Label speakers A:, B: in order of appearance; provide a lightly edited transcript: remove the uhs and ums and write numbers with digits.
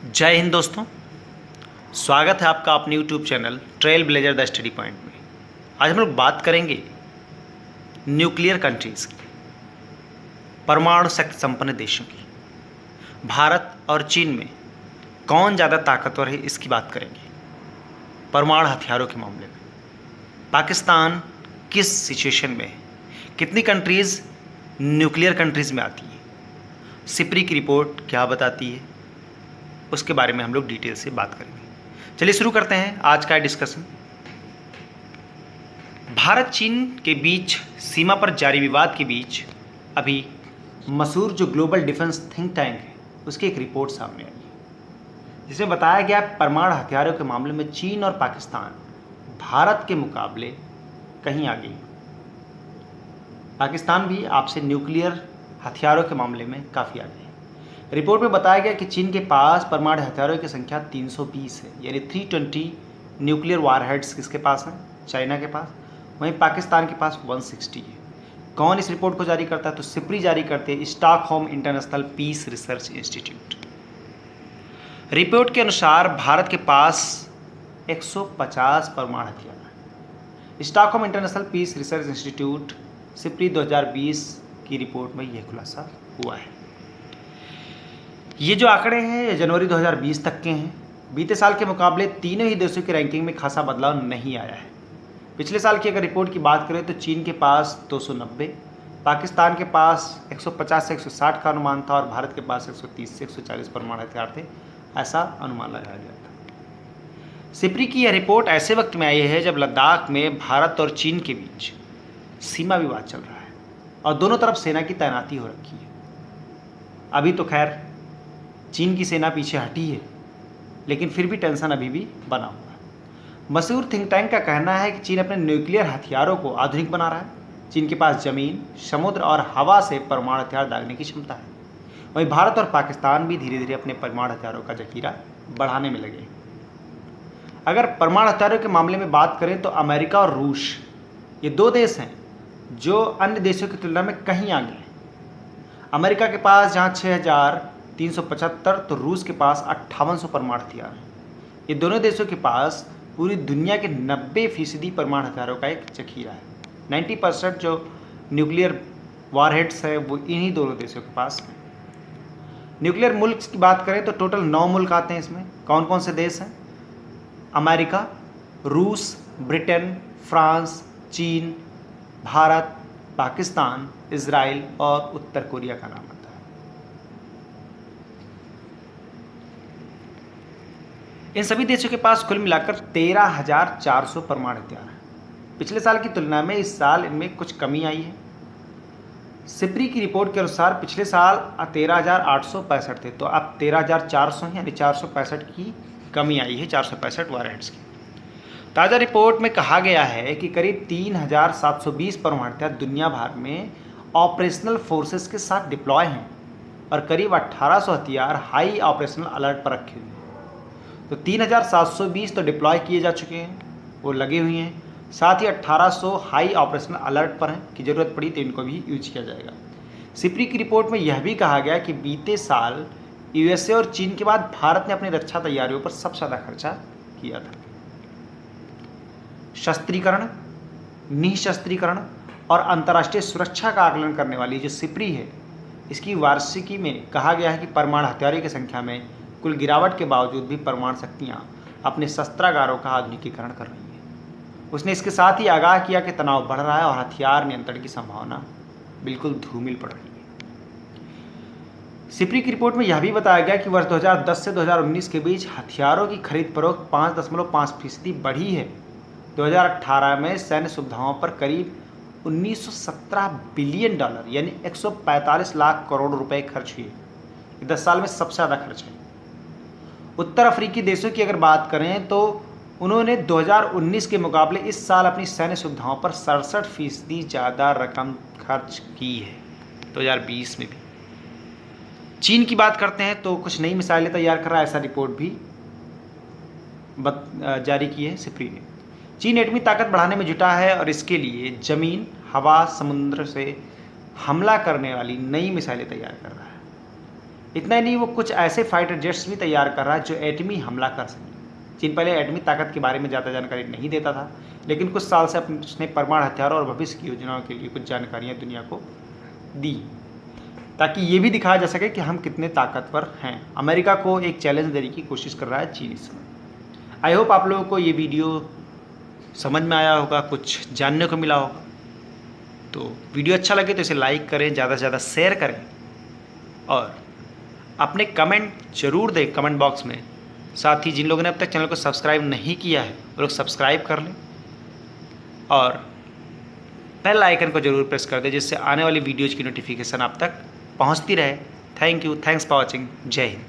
A: जय हिंद दोस्तों। स्वागत है आपका अपने YouTube channel trail blazer the study point में। आज हम लोग बात करेंगे न्यूक्लियर कंट्रीज़ की, परमाणु शक्ति संपन्न देशों की। भारत और चीन में कौन ज़्यादा ताकतवर है इसकी बात करेंगे। परमाणु हथियारों के मामले में पाकिस्तान किस सिचुएशन में है, कितनी कंट्रीज़ न्यूक्लियर कंट्रीज़ में आती है, सिप्री की रिपोर्ट क्या बताती है, उसके बारे में हम लोग डिटेल से बात करेंगे। चलिए शुरू करते हैं आज का डिस्कशन। भारत चीन के बीच सीमा पर जारी विवाद के बीच अभी मसूर जो ग्लोबल डिफेंस थिंक टैंक है उसकी एक रिपोर्ट सामने आई है, जिसमें बताया गया परमाणु हथियारों के मामले में चीन और पाकिस्तान भारत के मुकाबले कहीं आगे। पाकिस्तान भी आपसे न्यूक्लियर हथियारों के मामले में काफ़ी आगे है। रिपोर्ट में बताया गया कि चीन के पास परमाणु हथियारों की संख्या 320 है, यानी 320 न्यूक्लियर वारहेड्स किसके पास हैं, चाइना के पास। वहीं पाकिस्तान के पास 160 है। कौन इस रिपोर्ट को जारी करता है, तो सिप्री जारी करते हैं, Stockholm International Peace Research Institute. Report के अनुसार भारत के पास 150 परमाणु हथियार हैं। Stockholm International Peace Research Institute SIPRI 2020 की रिपोर्ट में यह खुलासा हुआ है। ये जो आंकड़े हैं ये जनवरी 2020 तक के हैं। बीते साल के मुकाबले तीनों ही देशों की रैंकिंग में खासा बदलाव नहीं आया है। पिछले साल की अगर रिपोर्ट की बात करें तो चीन के पास 290, पाकिस्तान के पास 150 से 160 का अनुमान था और भारत के पास 130 से 140 परमाणु हथियार थे, ऐसा अनुमान लगाया गया था। सिप्री की यह रिपोर्ट ऐसे वक्त में आई है जब लद्दाख में भारत और चीन के बीच सीमा विवाद चल रहा है और दोनों तरफ सेना की तैनाती हो रखी है। अभी तो खैर चीन की सेना पीछे हटी है, लेकिन फिर भी टेंशन अभी भी बना हुआ है। मसूर थिंक टैंक का कहना है कि चीन अपने न्यूक्लियर हथियारों को आधुनिक बना रहा है। चीन के पास जमीन, समुद्र और हवा से परमाणु हथियार दागने की क्षमता है। वहीं भारत और पाकिस्तान भी धीरे धीरे अपने परमाणु हथियारों का जखीरा बढ़ाने में लगे। अगर परमाणु हथियारों के मामले में बात करें तो अमेरिका और रूस ये दो देश हैं जो अन्य देशों की तुलना में कहीं आगे हैं। अमेरिका के पास जहाँ 6375 तो रूस के पास 5800 परमाणु हथियार हैं। ये दोनों देशों के पास पूरी दुनिया के 90% परमाणु हथियारों का एक जखीरा है। 90% जो न्यूक्लियर वारहेड्स है वो इन्हीं दोनों देशों के पास हैं। न्यूक्लियर मुल्क की बात करें तो टोटल 9 मुल्क आते हैं इसमें। कौन कौन से देश हैं? अमेरिका, रूस, ब्रिटेन, फ्रांस, चीन, भारत, पाकिस्तान, इजराइल और उत्तर कोरिया का नाम आता है। इन सभी देशों के पास कुल मिलाकर 13,400 परमाणु हथियार हैं। पिछले साल की तुलना में इस साल इनमें कुछ कमी आई है। सिप्री की रिपोर्ट के अनुसार पिछले साल 13,865 थे, तो अब 13,400 यानी 465 की कमी आई है, 465 वारहेड्स की। ताज़ा रिपोर्ट में कहा गया है कि करीब 3,720 परमाणु हथियार दुनिया भर में ऑपरेशनल फोर्सेस के साथ डिप्लॉय हैं और करीब 1,800 हथियार हाई ऑपरेशनल अलर्ट पर रखे हुए हैं। तो 3,720 तो डिप्लॉय किए जा चुके हैं, वो लगे हुए हैं, साथ ही 1,800 हाई ऑपरेशनल अलर्ट पर हैं कि ज़रूरत पड़ी तो इनको भी यूज किया जाएगा। सिप्री की रिपोर्ट में यह भी कहा गया कि बीते साल यूएसए और चीन के बाद भारत ने अपनी रक्षा तैयारियों पर सबसे ज़्यादा खर्चा किया था। शस्त्रीकरण, निःशस्त्रीकरण और अंतर्राष्ट्रीय सुरक्षा का आकलन करने वाली जो सिप्री है, इसकी वार्षिकी में कहा गया है कि परमाणु हथियारों की संख्या में कुल गिरावट के बावजूद भी परमाणु शक्तियाँ अपने शस्त्रागारों का आधुनिकीकरण कर रही हैं। उसने इसके साथ ही आगाह किया कि तनाव बढ़ रहा है और हथियार नियंत्रण की संभावना बिल्कुल धूमिल पड़ रही है। सिप्री की रिपोर्ट में यह भी बताया गया कि वर्ष 2010 से 2019 के बीच हथियारों की खरीद फरोख्त 5.5% बढ़ी है। 2018 में सैन्य सुविधाओं पर करीब 1917 बिलियन डॉलर यानी 145 लाख करोड़ रुपए खर्च हुए। 10 साल में सबसे ज़्यादा खर्च है। उत्तर अफ्रीकी देशों की अगर बात करें तो उन्होंने 2019 के मुकाबले इस साल अपनी सैन्य सुविधाओं पर 67% ज़्यादा रकम खर्च की है 2020 में भी। चीन की बात करते हैं तो कुछ नई मिसाइलें तैयार कर रहा है, ऐसा रिपोर्ट भी जारी की है सिप्री ने। चीन एटमी ताकत बढ़ाने में जुटा है और इसके लिए जमीन, हवा, समुद्र से हमला करने वाली नई मिसाइलें तैयार कर रहा है। इतना ही नहीं, वो कुछ ऐसे फाइटर जेट्स भी तैयार कर रहा है जो एटमी हमला कर सके। चीन पहले एटमी ताकत के बारे में ज़्यादा जानकारी नहीं देता था, लेकिन कुछ साल से उसने परमाणु हथियारों और भविष्य की योजनाओं के लिए कुछ जानकारियाँ दुनिया को दी, ताकि ये भी दिखाया जा सके कि हम कितने ताकतवर हैं। अमेरिका को एक चैलेंज देने की कोशिश कर रहा है चीन इस समय। आई होप आप लोगों को ये वीडियो समझ में आया होगा, कुछ जानने को मिला होगा। तो वीडियो अच्छा लगे तो इसे लाइक करें, ज़्यादा से ज़्यादा शेयर करें और अपने कमेंट जरूर दें कमेंट बॉक्स में। साथ ही जिन लोगों ने अब तक चैनल को सब्सक्राइब नहीं किया है वो लोग सब्सक्राइब कर लें और बेल आइकन को जरूर प्रेस कर दें, जिससे आने वाली वीडियोज़ की नोटिफिकेशन आप तक पहुंचती रहे। Thank you, thanks for watching. जय हिंद।